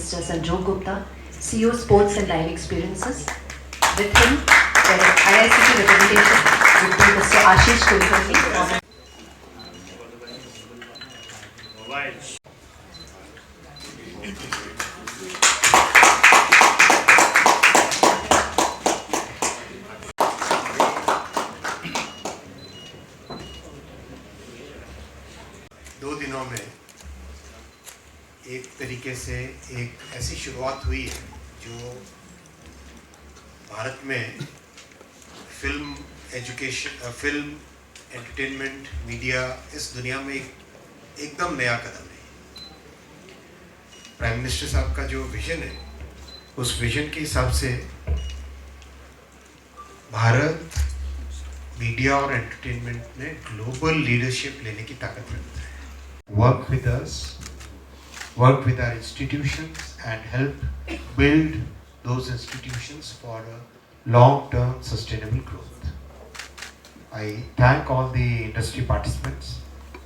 Mr. Sanjog Gupta, CEO Sports and Live Experiences. With him, the IICT representation would be Mr. Ashish Kulkarni. दो दिनों में एक तरीके से एक ऐसी शुरुआत हुई है जो भारत में film education, film entertainment, media, इस दुनिया में एकदम नया कदम है। प्राइम मिनिस्टर साहब का जो विजन है, उस विजन के हिसाब से भारत मीडिया और एंटरटेनमेंट में ग्लोबल लीडरशिप लेने की ताकत रखता है। Work with us, work with our institutions and help build those institutions for a long-term sustainable growth. I thank all the industry participants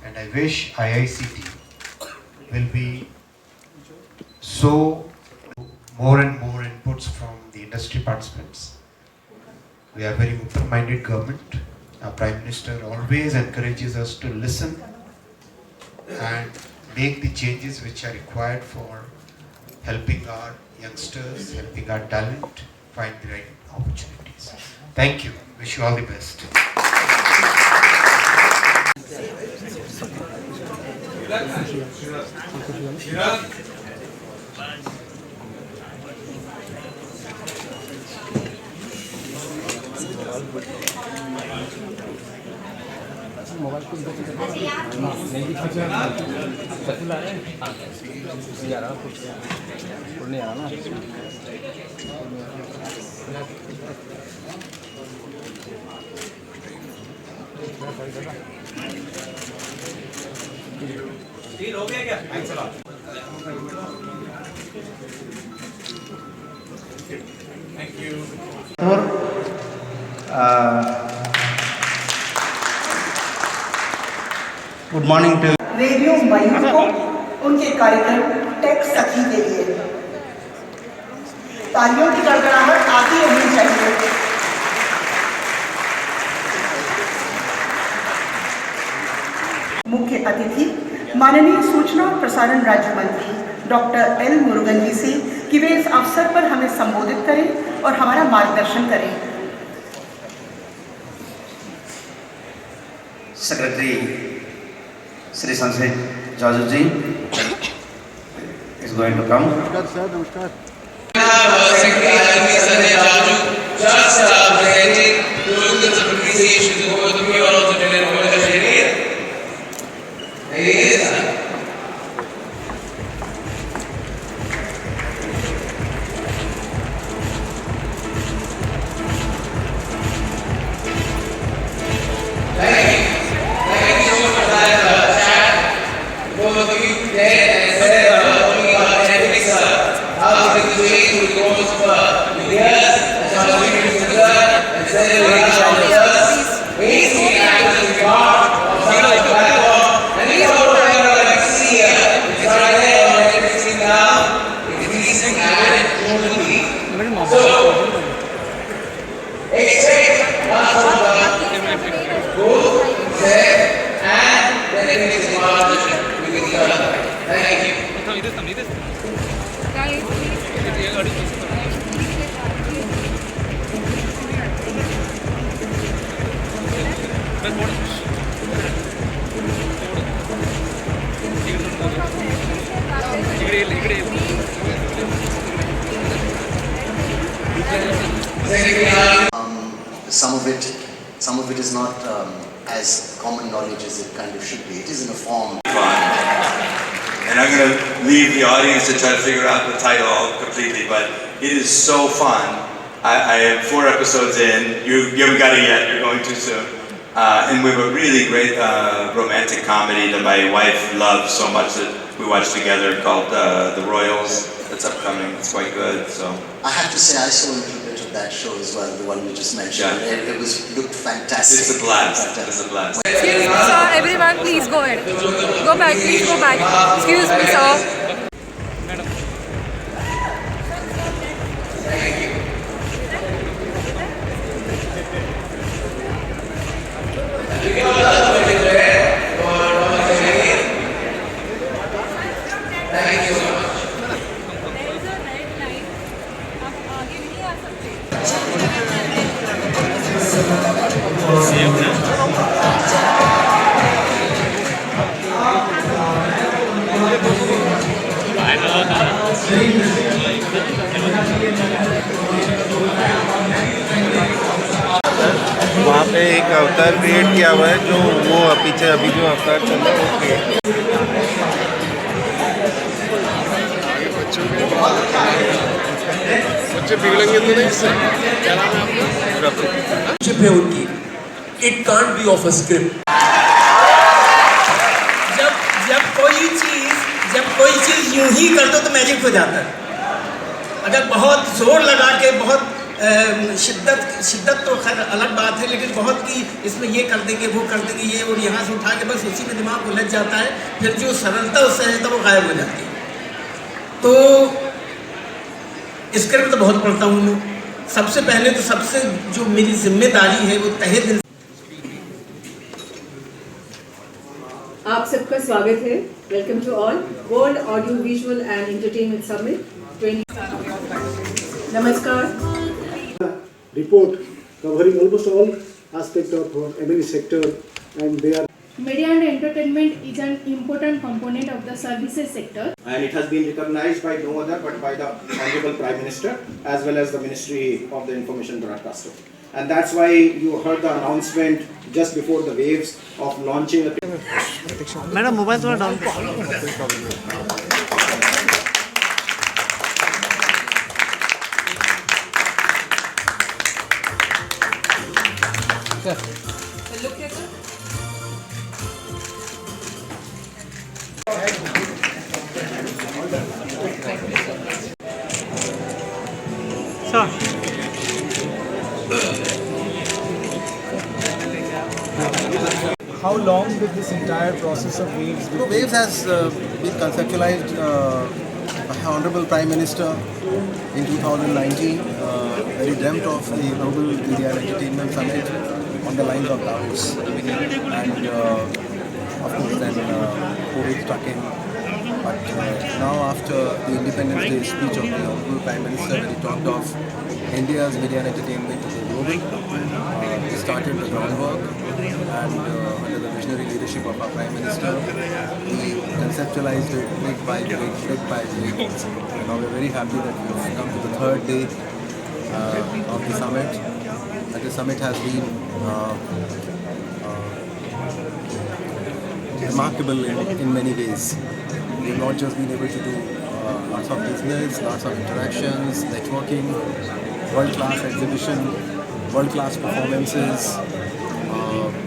and I wish IICT will be so more and more inputs from the industry participants. We are very open-minded government. Our Prime Minister always encourages us to listen and make the changes which are required for helping our youngsters, helping our talent find the right opportunities. Thank you. Wish you all the best. Mobile कुछ नहीं दिख रहा ला रहे हैं। हाँ नहीं आ रहा कुछ नहीं आ रहा ना। डील हो गया क्या? Thanks a lot. Thank you. Good morning to radio Mayur को उनके कार्यक्रम टेक सखी के लिए तालियों की गड़गड़ाहट आती रहनी चाहिए। मुख्य अतिथि माननीय सूचना और प्रसारण राज्य मंत्री डॉक्टर एल मुरुगन जी से कि वे इस अवसर पर हमें संबोधित करें और हमारा मार्गदर्शन करें। Secretary Sri Sanjay Jaju ji is going to come. नमस्कार सर, नमस्कार। Secretary Sanjay Jaju just presenting tokens of appreciation to all the people of the Telenovela area. Yes. Some of it is not as common knowledge as it kind of should be. It is in a form. And I'm going to leave the audience to try to figure out the title completely, but it is so fun. I have 4 episodes in. You haven't got it yet. You're going too soon. And we have a really great romantic comedy that my wife loves so much that we watched together called The Royals. That's upcoming. It's quite good. So I have to say, I saw a little bit of that show as well, the one you just mentioned. Yeah. It looked fantastic. it's a blast. It's a blast. Excuse me, sir. Everyone, please go ahead. Go back. Please go back. Excuse me, sir. वहाँ पे एक अवतार create किया हुआ है जो वो पीछे अभी जो अवतार चल रहा है वो create बच्चे बिगड़ेंगे तो नहीं इससे क्या नाम है आपका उनकी it can't be of a script. जब कोई चीज यूं ही कर दो तो मैजिक हो जाता है। अगर बहुत जोर लगा के बहुत शिद्दत तो खैर अलग बात है, लेकिन बहुत की इसमें ये कर देंगे वो कर देंगे ये और यहाँ से उठा के बस उसी में दिमाग उलझ जाता है, फिर जो सरलता और सहजता वो गायब हो जाती है। तो स्क्रिप्ट तो बहुत पढ़ता हूँ मैं। सबसे पहले तो सबसे जो मेरी जिम्मेदारी है वो तहे दिल। आप सबका स्वागत है। Welcome to all world audio visual and entertainment summit 20। नमस्कार। Report covering almost all aspects of M&E sector, and they are. Media and entertainment is an important component of the services sector. And it has been recognized by no other but by the Honorable Prime Minister as well as the Ministry of the Information Broadcaster. And that's why you heard the announcement just before the waves of launching a. Madam, mobile थोड़ा down. Look here, sir. Sir. How long did this entire process of Waves? So Waves has been conceptualized by Honorable Prime Minister in 2019. When he dreamt of the Global Media and Entertainment Summit on the lines of Davos, and of course then COVID struck in. But now after the Independence Day speech of the Honorable Prime Minister, when he talked of India's media and entertainment to go global, he started the groundwork, and under the visionary leadership of our Prime Minister, we conceptualized it brick by brick. And now we're very happy that we've come to the third day of the summit. And the summit has been remarkable in many ways. We've not just been able to do lots of business, lots of interactions, networking, world-class exhibition, world-class performances.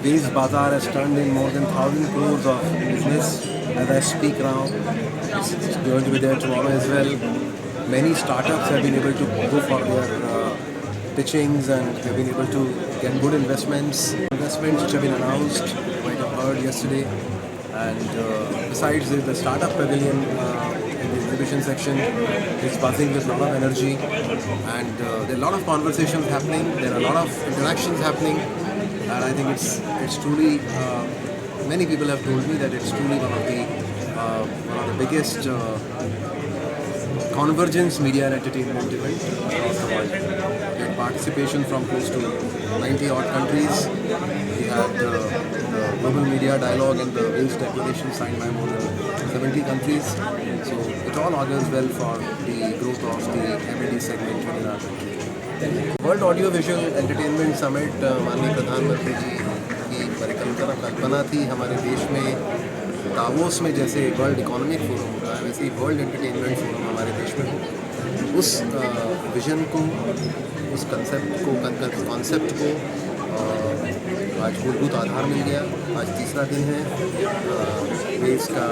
Waves Bazaar has turned in more than 1,000 crores of business as I speak now. It's going to be there tomorrow as well. Many startups have been able to go for their pitchings, and they've been able to get good investments which have been announced, you might have heard yesterday. And besides the startup pavilion in the exhibition section, it's buzzing with a lot of energy, and there are a lot of conversations happening, there are a lot of interactions happening, and I think it's truly, many people have told me that it's truly one of the biggest convergence media and entertainment event across the world. We had participation from close to 90 odd countries. We had the Global Media Dialogue and the Waves Declaration signed by more than 70 countries. So it all augurs well for the growth of the M&E segment within our country. World Audio Visual Entertainment Summit माननीय प्रधानमंत्री जी की परिकल्पना थी हमारे देश में Davos में जैसे वर्ल्ड इकोनॉमिक फोरम होता है वैसे ही वर्ल्ड एंटरटेनमेंट फोरम हमारे देश में हो। उस विजन को, उस कॉन्सेप्ट को आज मूलभूत आधार मिल गया। आज तीसरा दिन है, वेव्स का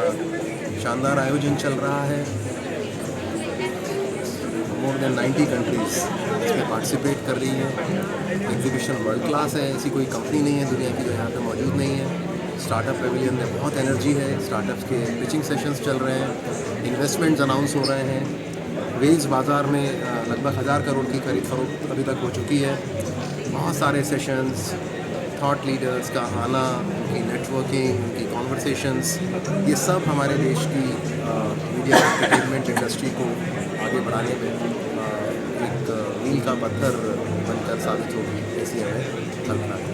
शानदार आयोजन चल रहा है। मोर देन 90 कंट्रीज़ इसमें पार्टिसिपेट कर रही हैं। एग्जीबिशन वर्ल्ड क्लास है, ऐसी कोई कंपनी नहीं है दुनिया की जो यहाँ पे मौजूद नहीं है। स्टार्टअप पेविलियन में बहुत एनर्जी है, स्टार्टअप्स के पिचिंग सेशंस चल रहे हैं, इन्वेस्टमेंट्स अनाउंस हो रहे हैं। वेव्स बाज़ार में लगभग 1000 करोड़ की खरीद फरोख्त अभी तक हो चुकी है। बहुत सारे सेशंस, थॉट लीडर्स का आना, उनकी नेटवर्किंग, उनकी कॉन्वर्सेशंस, ये सब हमारे देश की मीडिया एंटरटेनमेंट इंडस्ट्री को आगे बढ़ाने में एक मील का पत्थर बनकर साबित होगी, इसलिए हमें चलना है।